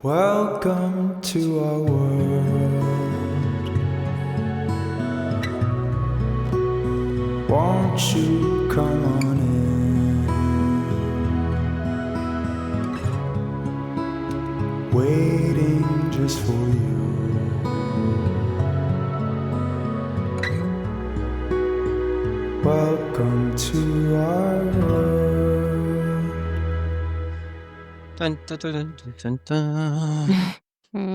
Welcome to our world. Won't you come on in? Waiting just for you. Welcome to our world. Dun, dun, dun, dun, dun, dun.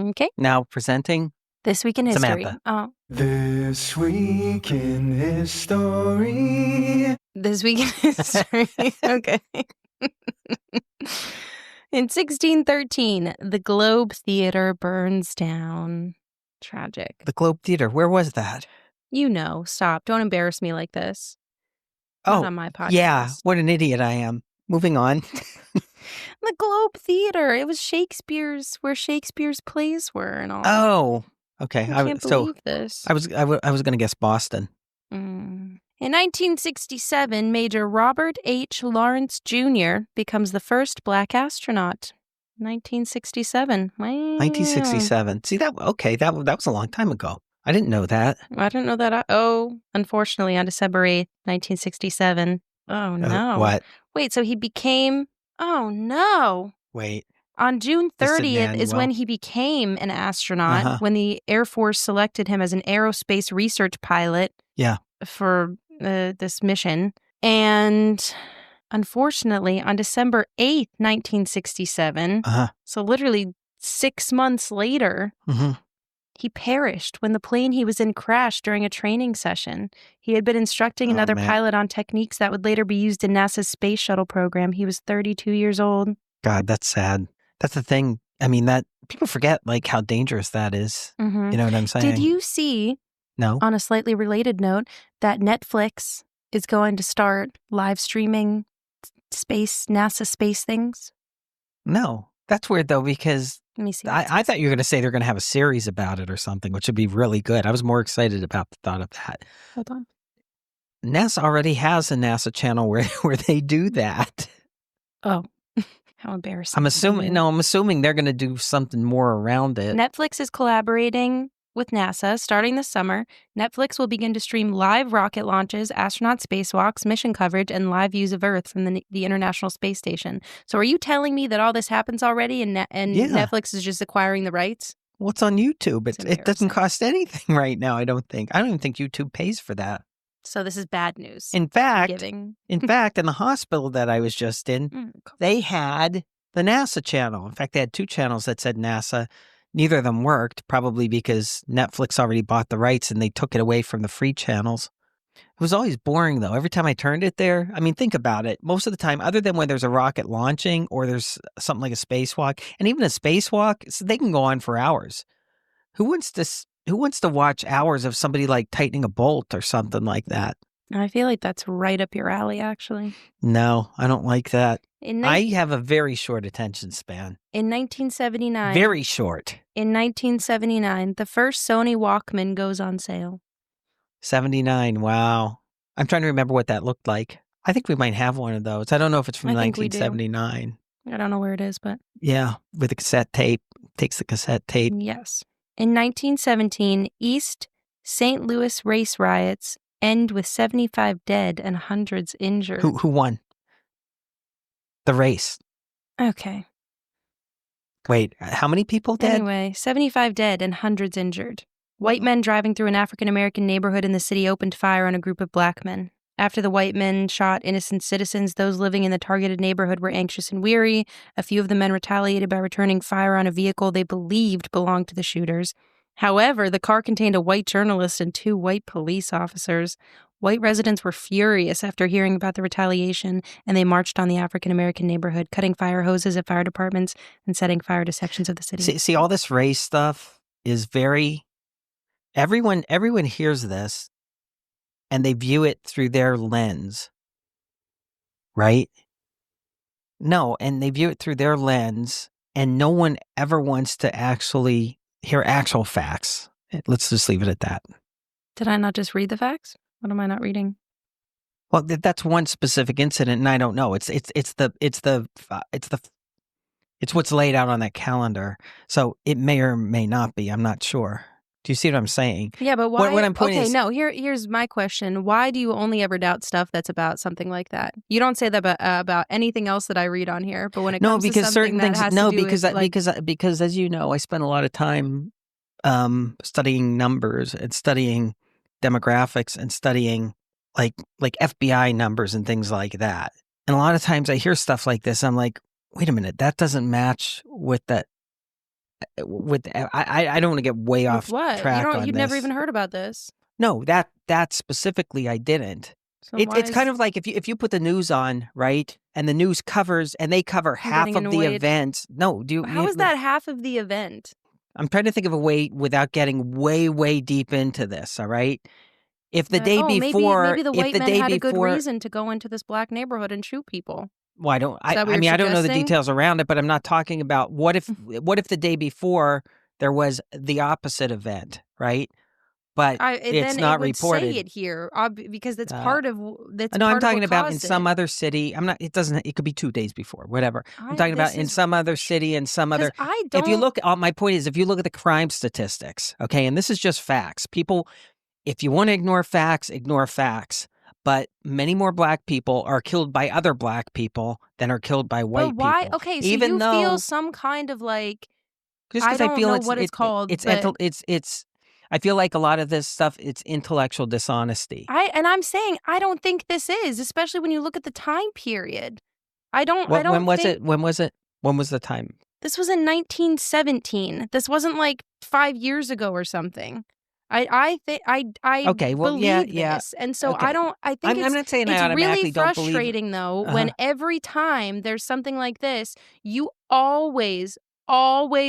Okay. Now presenting This Week in History. Samantha. This week in history. This Week in History. Okay. In 1613, the Globe Theatre burns down. Tragic. The Globe Theater. Where was that? You know, stop. Don't embarrass me like this. Not on my podcast. Yeah. What an idiot I am. Moving on. The Globe Theatre. It was Shakespeare's, where Shakespeare's plays were and all. Oh, okay. I can't believe this. I was going to guess Boston. In 1967, Major Robert H. Lawrence Jr. becomes the first black astronaut. 1967. Wow. 1967. See that? Okay, that was a long time ago. I didn't know that. I didn't know that. Unfortunately, on December 8th, 1967. Oh, no. What? Wait, so he became... Oh, no. Wait. On June This is 30th is when Emmanuel. he became an astronaut, when the Air Force selected him as an aerospace research pilot for this mission. And unfortunately, on December 8th, 1967, so literally 6 months later, he perished when the plane he was in crashed during a training session. He had been instructing another pilot on techniques that would later be used in NASA's space shuttle program. He was 32 years old. God, that's sad. That's the thing. I mean, that people forget like how dangerous that is. You know what I'm saying? Did you see, on a slightly related note, that Netflix is going to start live streaming NASA space things? No. That's weird though, because let me see. I thought you were going to say they're going to have a series about it or something, which would be really good. I was more excited about the thought of that. Hold on. NASA already has a NASA channel where they do that. Oh, how embarrassing. I'm assuming they're going to do something more around it. Netflix is collaborating with NASA starting this summer. Netflix will begin to stream live rocket launches, astronaut spacewalks, mission coverage, and live views of Earth from the International Space Station. So are you telling me that all this happens already and Netflix is just acquiring the rights? Well, it's on YouTube. It doesn't cost anything right now, I don't think. I don't even think YouTube pays for that. So this is bad news. In fact, in the hospital that I was just in, they had the NASA channel. In fact, they had two channels that said NASA. Neither of them worked, probably because Netflix already bought the rights and they took it away from the free channels. It was always boring, though. Every time I turned it there, I mean, think about it. Most of the time, other than when there's a rocket launching or there's something like a spacewalk, and even a spacewalk, they can go on for hours. Who wants to watch hours of somebody like tightening a bolt or something like that? I feel like that's right up your alley, actually. No, I don't like that. I have a very short attention span. In 1979. Very short. In 1979, the first Sony Walkman goes on sale. 79, wow. I'm trying to remember what that looked like. I think we might have one of those. I don't know if it's from 1979. I don't know where it is, but... Yeah, with a cassette tape. Takes the cassette tape. Yes. In 1917, East St. Louis race riots end with 75 dead and hundreds injured. Who won? The race. Okay. Wait, how many people dead? Anyway, 75 dead and hundreds injured. White men driving through an African-American neighborhood in the city opened fire on a group of black men. After the white men shot innocent citizens, those living in the targeted neighborhood were anxious and weary. A few of the men retaliated by returning fire on a vehicle they believed belonged to the shooters. However, the car contained a white journalist and 2 white police officers. White residents were furious after hearing about the retaliation, and they marched on the African-American neighborhood, cutting fire hoses at fire departments and setting fire to sections of the city. See, all this race stuff is very... Everyone hears this, and they view it through their lens, right? No, and they view it through their lens, and no one ever wants to actually hear actual facts. Let's just leave it at that. Did I not just read the facts? What am I not reading? Well, that's one specific incident, and I don't know. It's It's what's laid out on that calendar. So it may or may not be. I'm not sure. Do you see what I'm saying? Yeah, but why? What I'm pointing okay, is, no. Here's my question: why do you only ever doubt stuff that's about something like that? You don't say that about anything else that I read on here. But when it no, comes to because something certain that things. has No, to do because with, like, because as you know, I spent a lot of time studying numbers and studying demographics and studying like FBI numbers and things like that. And a lot of times I hear stuff like this. I'm like, wait a minute, that doesn't match with that. I don't want to get way with off what track on you'd this. never even heard about this. No, that specifically I didn't. So why It's kind of like if you put the news on, right, and the news covers and they cover half getting of the annoyed. event. No, How is that half of the event? I'm trying to think of a way without getting way deep into this. All right, if the day before, maybe the white men had a good before, reason to go into this black neighborhood and shoot people. well, I don't. Is that what I mean, you're I don't know the suggesting? details around it, but I'm not talking about what if the day before there was the opposite event, right? But it's Then not it would reported. say it here, because that's Uh, part of that's No, I'm part of talking what about in caused some it. other city. I'm not. It doesn't. It could be 2 days before, whatever. I'm talking This about in is some other city and some 'cause other. I If you don't. look, my point is, if you look at the crime statistics, okay, and this is just facts. People, if you want to ignore facts, ignore facts. But many more black people are killed by other black people than are killed by white But why? people. Okay, so Even you though, feel some kind of like, just I because I don't feel know what it's called, but it's. I feel like a lot of this stuff, it's intellectual dishonesty. I'm saying I don't think this is, especially when you look at the time period. I don't When was think it? When was it? When was the time? this was in 1917. This wasn't like 5 years ago or something. I think I Okay, well, believe yeah. this, and so Okay. I think I'm not saying I it's really automatically don't believe. frustrating though Uh-huh. when every time there's something like this, you always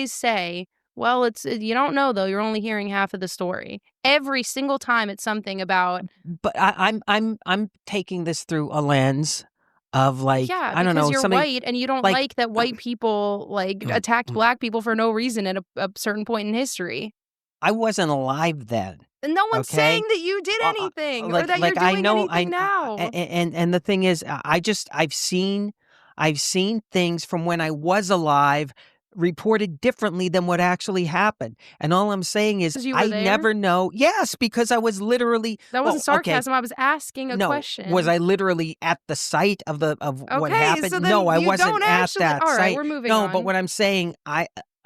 say, well, it's you don't know though, you're only hearing half of the story. Every single time it's something about, But I'm taking this through a lens of like, yeah, I don't because know, you're something white and you don't like like that white people like attacked black people for no reason at a certain point in history. I wasn't alive then. And no one's Okay, saying that you did anything or that you're I doing know anything now. and the thing is, I've seen things from when I was alive reported differently than what actually happened. And all I'm saying is, 'Cause you were I there? never know. Yes, because I was literally. That wasn't Well, okay, sarcasm. I was asking a no, question. was I literally at the site of what Okay, happened? so then No, I you wasn't don't at actually. that All right, site. we're moving No, on. but what I'm saying,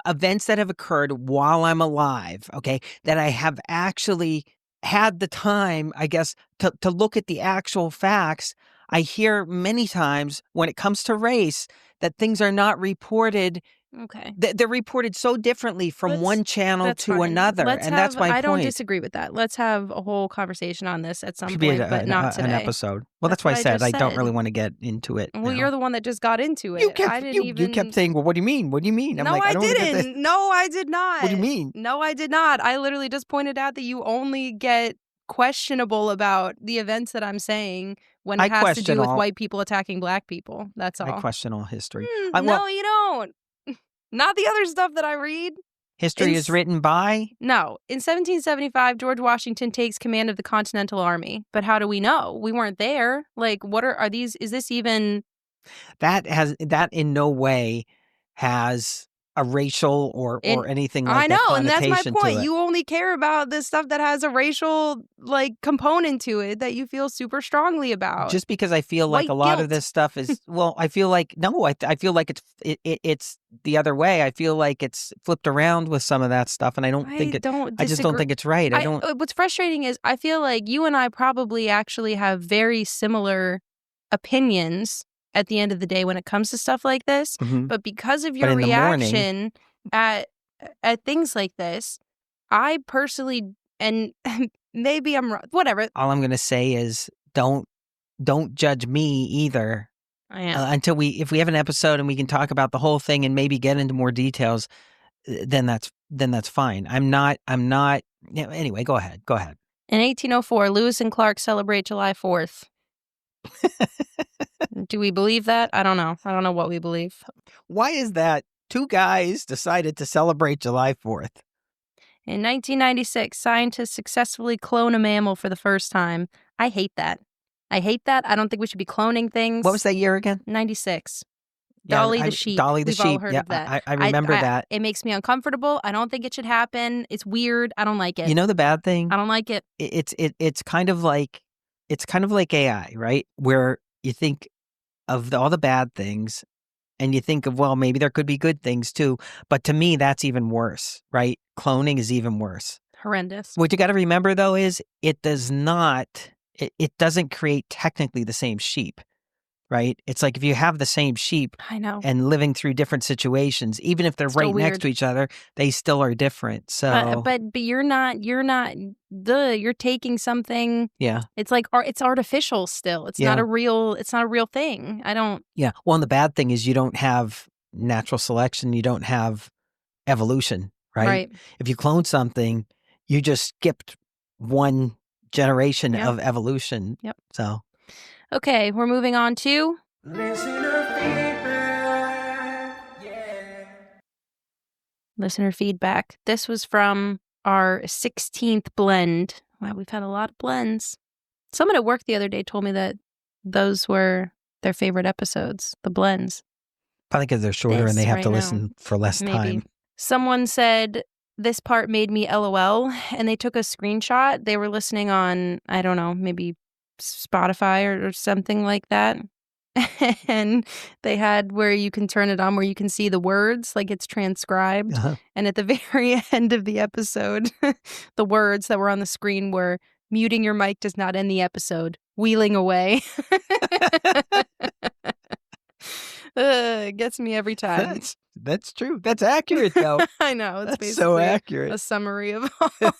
events that have occurred while I'm alive, okay, that I have actually had the time, I guess, to look at the actual facts. I hear many times when it comes to race that things are not reported. Okay. They're reported so differently from one channel That's to fine. another, and that's my point. I don't disagree with that. Let's have a whole conversation on this at some Should be point, but not an today. episode. Well, that's That's why I what I said just I don't said. really want to get into it. Well, now. you're the one that just got into it. You kept I didn't even. you kept saying, "Well, what do you mean? What do you mean?" I'm No, like, I don't wanna get this. didn't. No, I did not. What do you mean? No, I did not. I literally just pointed out that you only get questionable about the events that I'm saying when I it has to do question with all- white people attacking black people. That's I all. question all history. No, you don't. Not the other stuff that I read. History is written by. No. In 1775, George Washington takes command of the Continental Army. But how do we know? We weren't there. Like, what are these? Is this even? That in no way has a racial or anything like I know, that and that's my connotation point. to it. You only care about the stuff that has a racial like component to it that you feel super strongly about. Just because I feel like White a lot guilt. of this stuff is well, I feel like no, I feel like it's the other way. I feel like it's flipped around with some of that stuff, and I just don't think it's right. I don't. What's frustrating is I feel like you and I probably actually have very similar opinions at the end of the day when it comes to stuff like this. Mhm. But because of But your in the morning- reaction at things like this, I personally, and maybe I'm wrong, whatever. All I'm going to say is don't judge me either. I am. Until if we have an episode and we can talk about the whole thing and maybe get into more details, then that's fine. I'm not. Anyway, go ahead. In 1804, Lewis and Clark celebrate July 4th. Do we believe that? I don't know. I don't know what we believe. Why is that? 2 guys decided to celebrate July 4th. In 1996, scientists successfully clone a mammal for the first time. I hate that. I don't think we should be cloning things. What was that year again? 96. Dolly the sheep. Dolly the We've sheep. all heard Yeah, of that. I remember that. It makes me uncomfortable. I don't think it should happen. It's weird. I don't like it. You know the bad thing? I don't like it. It's kind of like AI, right? Where you think of all the bad things and you think of, well, maybe there could be good things too. But to me, that's even worse, right? Cloning is even worse. Horrendous. What you got to remember, though, is it doesn't create technically the same sheep, right? It's like if you have the same sheep I know. and living through different situations, even if they're Still right next weird. to each other, they still are different. So, But you're not, you're taking something. yeah. It's like, it's artificial still. It's not a real thing. I don't. Yeah. Well, and the bad thing is you don't have natural selection. You don't have evolution, right? Right. If you clone something, you just skipped one generation of evolution. Yep. So. Okay, we're moving on to Listener feedback. Yeah. listener feedback. This was from our 16th blend. Wow, we've had a lot of blends. Someone at work the other day told me that those were their favorite episodes, the blends. Probably because they're shorter and they have to listen for less Maybe. time. Someone said, this part made me LOL, and they took a screenshot. They were listening on, I don't know, maybe Spotify or something like that. And they had where you can turn it on where you can see the words, like it's transcribed. Uh-huh. And at the very end of the episode, the words that were on the screen were, muting your mic does not end the episode. Wheeling away. It gets me every time. That's true. That's accurate, though. I know. It's That's so basically accurate. a summary of all of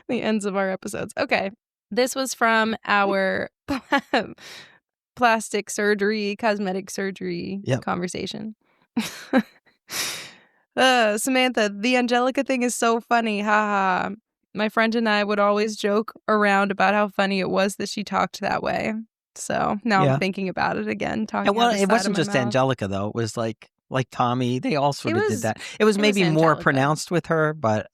the ends of our episodes. Okay. This was from our plastic surgery, cosmetic surgery conversation. Samantha, the Angelica thing is so funny. Ha ha. My friend and I would always joke around about how funny it was that she talked that way. So now I'm thinking about it again. Talking well, out the it side wasn't of my just mouth. Angelica, though. It was like Tommy. They all sort of did that. It was it maybe was more Angelica. pronounced with her, but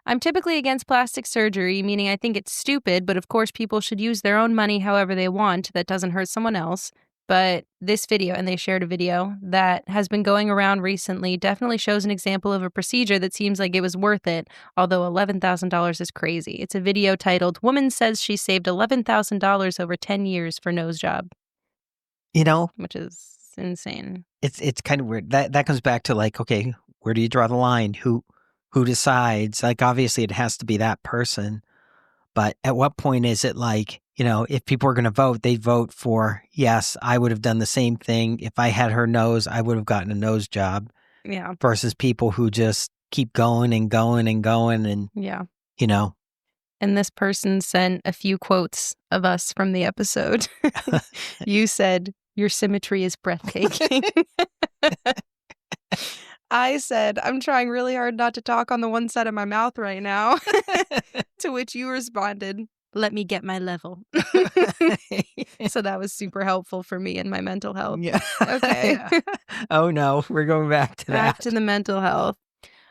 I'm typically against plastic surgery, meaning I think it's stupid, but of course people should use their own money however they want. That doesn't hurt someone else. But this video, and they shared a video that has been going around recently, definitely shows an example of a procedure that seems like it was worth it, although $11,000 is crazy. It's a video titled, Woman Says She Saved $11,000 over 10 years for nose job. You know, which is insane. It's kind of weird. That comes back to like, okay, where do you draw the line? Who decides? Like, obviously it has to be that person. But at what point is it like, if people are going to vote, they vote for, yes, I would have done the same thing. If I had her nose, I would have gotten a nose job. Yeah. Versus people who just keep going and going and going and, And this person sent a few quotes of us from the episode. You said, your symmetry is breathtaking. I said, I'm trying really hard not to talk on the one side of my mouth right now. To which you responded, let me get my level. So that was super helpful for me and my mental health. Yeah. Okay. Oh no, we're going back to that. Back to the mental health.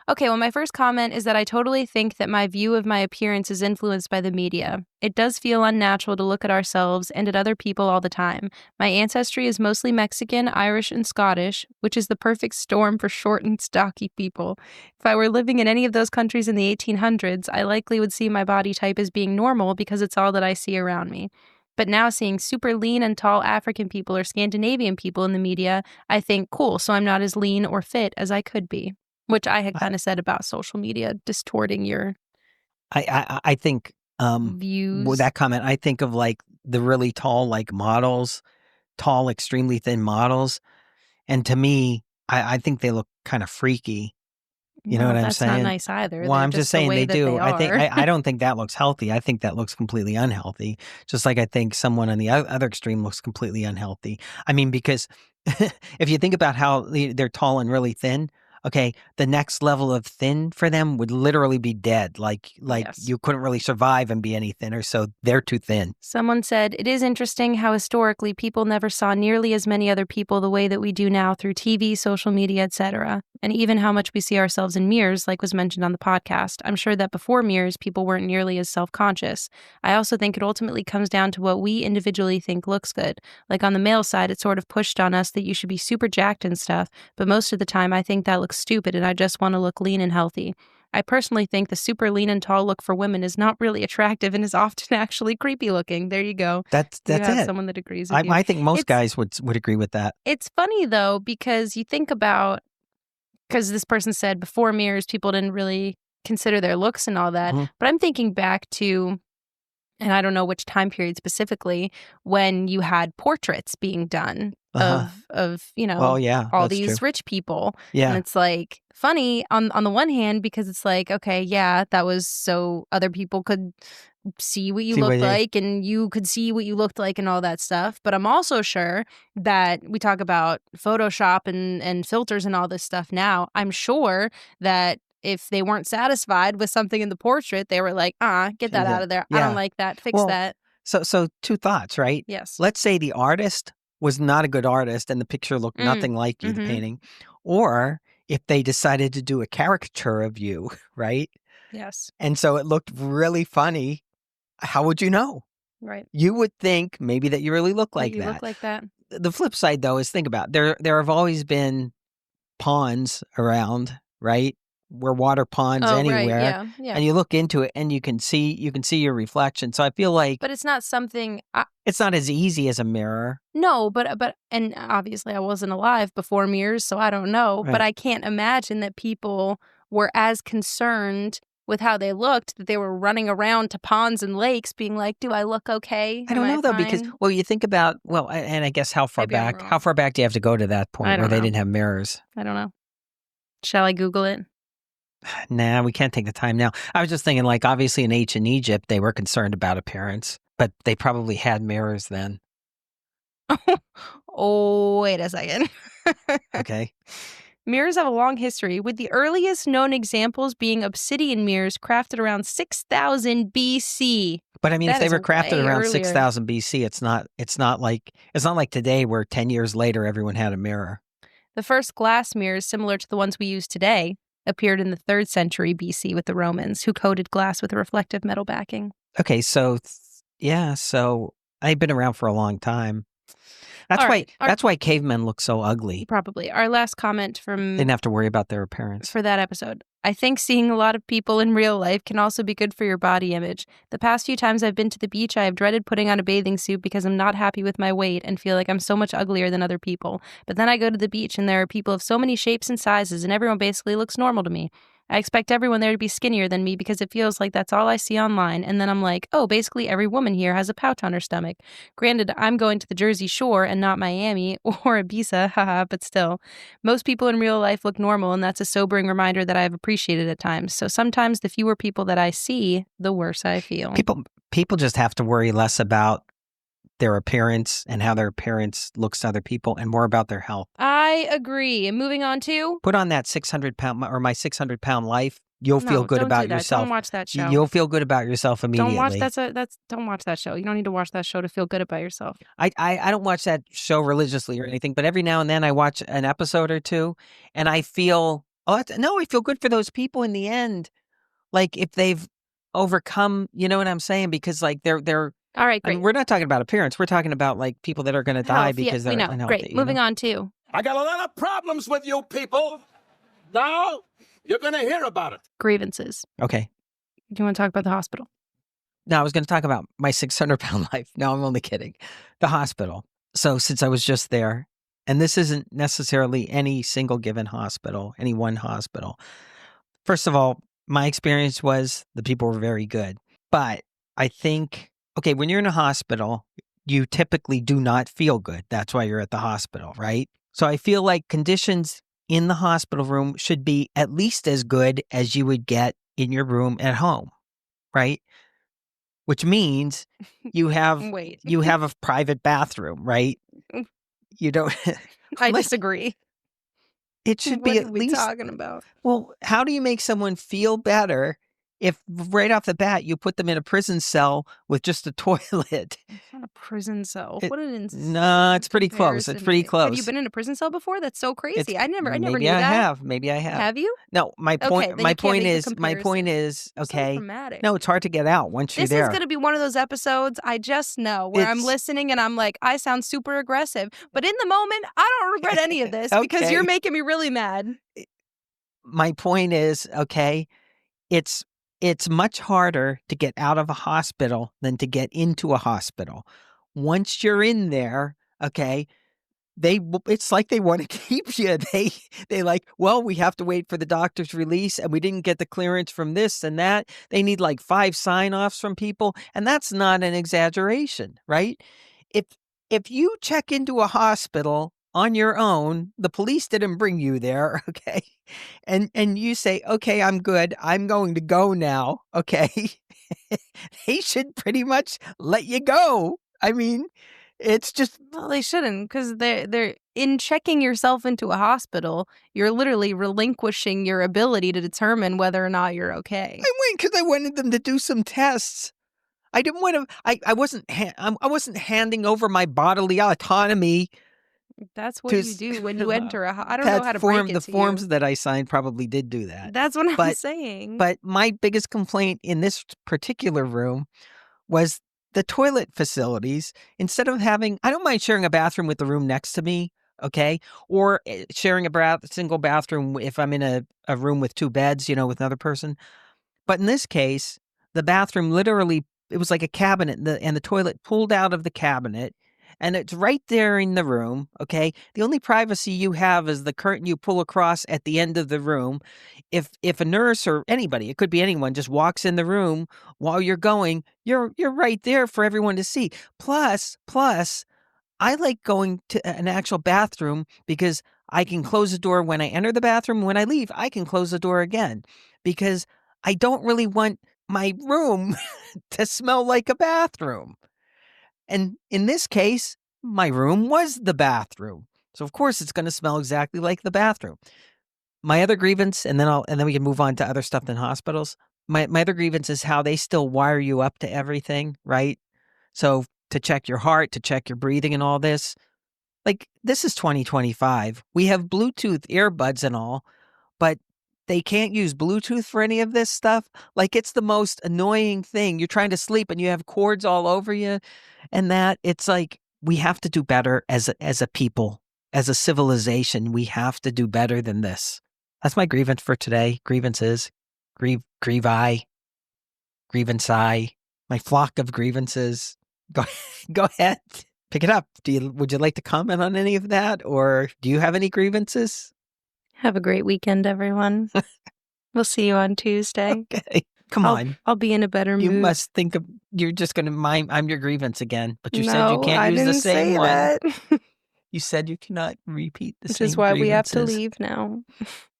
Okay, well, my first comment is that I totally think that my view of my appearance is influenced by the media. It does feel unnatural to look at ourselves and at other people all the time. My ancestry is mostly Mexican, Irish, and Scottish, which is the perfect storm for short and stocky people. If I were living in any of those countries in the 1800s, I likely would see my body type as being normal because it's all that I see around me. But now seeing super lean and tall African people or Scandinavian people in the media, I think, cool, so I'm not as lean or fit as I could be. Which I had kind of said about social media distorting your I think views. With that comment, I think of like the really tall like models, tall, extremely thin models. And to me, I think they look kind of freaky. You know what I'm saying? That's not nice either. Well, I'm just saying they do. I don't think that looks healthy. I think that looks completely unhealthy. Just like I think someone on the other extreme looks completely unhealthy. I mean, because if you think about how they're tall and really thin, okay, the next level of thin for them would literally be dead. Like yes. You couldn't really survive and be any thinner, so they're too thin. Someone said, it is interesting how historically people never saw nearly as many other people the way that we do now through TV, social media, etc. and even how much we see ourselves in mirrors, like was mentioned on the podcast. I'm sure that before mirrors, people weren't nearly as self-conscious. I also think it ultimately comes down to what we individually think looks good. Like on the male side, it's sort of pushed on us that you should be super jacked and stuff, but most of the time I think that looks stupid and I just want to look lean and healthy. I personally think the super lean and tall look for women is not really attractive and is often actually creepy looking. There you go. That's You have it. someone that agrees with you. I think most guys would agree with that. It's funny, though, because you think about, because this person said before mirrors, people didn't really consider their looks and all that. Mhm. But I'm thinking back to, and I don't know which time period specifically, when you had portraits being done of Well, yeah, all that's these true. rich people. Yeah. And it's like funny on the one hand, because it's like, okay, yeah, that was so other people could see what you looked like and you could see what you looked like and all that stuff. But I'm also sure that we talk about Photoshop and filters and all this stuff now. I'm sure that if they weren't satisfied with something in the portrait, they were like, get that out of there. I Yeah. don't like that. Fix that. So two thoughts, right? Yes. Let's say the artist was not a good artist and the picture looked nothing like you, the painting. Or if they decided to do a caricature of you, right? Yes. And so it looked really funny. How would you know? Right. You would think maybe that you really look like you that. look like that. The flip side, though, is think about it. There have always been ponds around, right? We're water ponds anywhere. Right. Yeah. And you look into it and you can see your reflection. So I feel like But it's not something it's not as easy as a mirror. No, but and obviously I wasn't alive before mirrors, so I don't know. Right. But I can't imagine that people were as concerned with how they looked that they were running around to ponds and lakes being like, do I look okay? I don't know, though, because, fine?" well, you think about, well, and I guess how far Maybe I'm back wrong. how far back do you have to go to that point I where don't they know. didn't have mirrors? I don't know. Shall I Google it? Nah, we can't take the time now. I was just thinking, like, obviously in ancient Egypt, they were concerned about appearance, but they probably had mirrors then. Oh, wait a second. Okay. Mirrors have a long history, with the earliest known examples being obsidian mirrors crafted around 6000 BC. But I mean, if That they is were crafted way around earlier. 6000 BC, it's not like today where 10 years later everyone had a mirror. The first glass mirrors, similar to the ones we use today, appeared in the 3rd century BC with the Romans, who coated glass with a reflective metal backing. Okay, so so I've been around for a long time. That's why cavemen look so ugly. Probably. Our last comment They didn't have to worry about their appearance. for that episode. I think seeing a lot of people in real life can also be good for your body image. The past few times I've been to the beach, I have dreaded putting on a bathing suit because I'm not happy with my weight and feel like I'm so much uglier than other people. But then I go to the beach and there are people of so many shapes and sizes and everyone basically looks normal to me. I expect everyone there to be skinnier than me because it feels like that's all I see online. And then I'm like, oh, basically every woman here has a pouch on her stomach. Granted, I'm going to the Jersey Shore and not Miami or Ibiza, haha, but still. Most people in real life look normal, and that's a sobering reminder that I've appreciated at times. So sometimes the fewer people that I see, the worse I feel. People just have to worry less about their appearance and how their appearance looks to other people and more about their health. I agree. And moving on to... Put on that 600-pound or my 600-pound life. You'll feel good don't about do that. yourself. Don't watch that show. You'll feel good about yourself immediately. Don't watch that show. You don't need to watch that show to feel good about yourself. I don't watch that show religiously or anything, but every now and then I watch an episode or two and I feel, I feel good for those people in the end. Like if they've overcome, you know what I'm saying? Because like they're all right, great. I mean, we're not talking about appearance. We're talking about like people that are going to die because they're unhealthy. Great. Moving on to... I got a lot of problems with you people. Now you're going to hear about it. Grievances. Okay. Do you want to talk about the hospital? No, I was going to talk about my 600-pound life. No, I'm only kidding. The hospital. So since I was just there, and this isn't necessarily any single given hospital, any one hospital. First of all, my experience was the people were very good. But I think, okay, when you're in a hospital, you typically do not feel good. That's why you're at the hospital, right? So I feel like conditions in the hospital room should be at least as good as you would get in your room at home, right? Which means you have you have a private bathroom, right? You don't. I disagree. It should be at least. What are we talking about? Well, how do you make someone feel better if right off the bat you put them in a prison cell with just a toilet. It's not a prison cell. What an No, it's pretty close. It's pretty close. Have you been in a prison cell before? That's so crazy. I never maybe knew that. Maybe I have. Have you? No, my point. Okay, then my you can't point make the is. My point is. So Okay. dramatic. No, it's hard to get out once you're This there. is going to be one of those episodes I just know where I'm listening and I'm like, I sound super aggressive. But in the moment, I don't regret any of this because you're making me really mad. My point is, okay, it's much harder to get out of a hospital than to get into a hospital. Once you're in there, okay, it's like they want to keep you. They like, well, we have to wait for the doctor's release and we didn't get the clearance from this and that. They need like 5 sign-offs from people. And that's not an exaggeration, right? If you check into a hospital on your own, the police didn't bring you there, okay? And you say, okay, I'm good. I'm going to go now, okay? They should pretty much let you go. I mean, it's just... Well, they shouldn't, because they're in checking yourself into a hospital, you're literally relinquishing your ability to determine whether or not you're okay. I went because I wanted them to do some tests. I didn't want to... I wasn't handing over my bodily autonomy. That's what you do when you enter I don't know how to break it the to forms you. that I signed probably did do that. That's what I'm saying. But my biggest complaint in this particular room was the toilet facilities. Instead of having, I don't mind sharing a bathroom with the room next to me, okay? Or sharing a single bathroom if I'm in a room with 2 beds, with another person. But in this case, the bathroom literally, it was like a cabinet and the toilet pulled out of the cabinet. And it's right there in the room, okay? The only privacy you have is the curtain you pull across at the end of the room. If a nurse or anybody, it could be anyone, just walks in the room while you're going, you're right there for everyone to see. Plus, I like going to an actual bathroom because I can close the door when I enter the bathroom. When I leave, I can close the door again because I don't really want my room to smell like a bathroom. And in this case, my room was the bathroom. So of course it's going to smell exactly like the bathroom. My other grievance, and then we can move on to other stuff than hospitals. My other grievance is how they still wire you up to everything, right? So to check your heart, to check your breathing and all this. Like, this is 2025. We have Bluetooth earbuds and all, but they can't use Bluetooth for any of this stuff. Like, it's the most annoying thing. You're trying to sleep and you have cords all over you. And that it's like, we have to do better as a people, as a civilization. We have to do better than this. That's my grievance for today. Grievances, grievi, my flock of grievances. Go ahead, pick it up. Would you like to comment on any of that, or do you have any grievances? Have a great weekend, everyone. We'll see you on Tuesday. Okay. Come on. I'll be in a better mood. You must think of, you're just going to mime, I'm your grievance again, but you said you can't use the same one. That. You said you cannot repeat the same grievances. Which is why we have to leave now.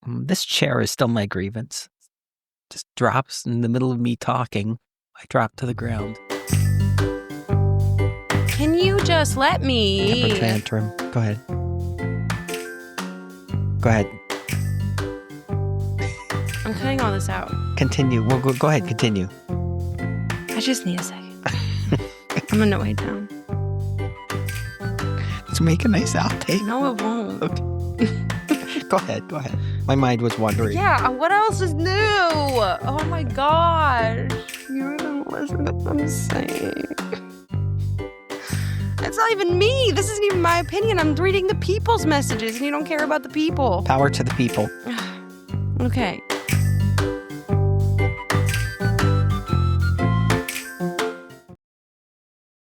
This chair is still my grievance. Just drops in the middle of me talking. I drop to the ground. Can you just let me? Temper tantrum. Go ahead. Go ahead. I'm cutting all this out. Continue. Well, go ahead. Continue. I just need a second. I'm gonna wait down. Let's make a nice outtake. No, it won't. Okay. Go ahead. My mind was wandering. Yeah, what else is new? Oh my gosh. You're gonna listen to what I'm saying. It's not even me. This isn't even my opinion. I'm reading the people's messages and you don't care about the people. Power to the people. Okay.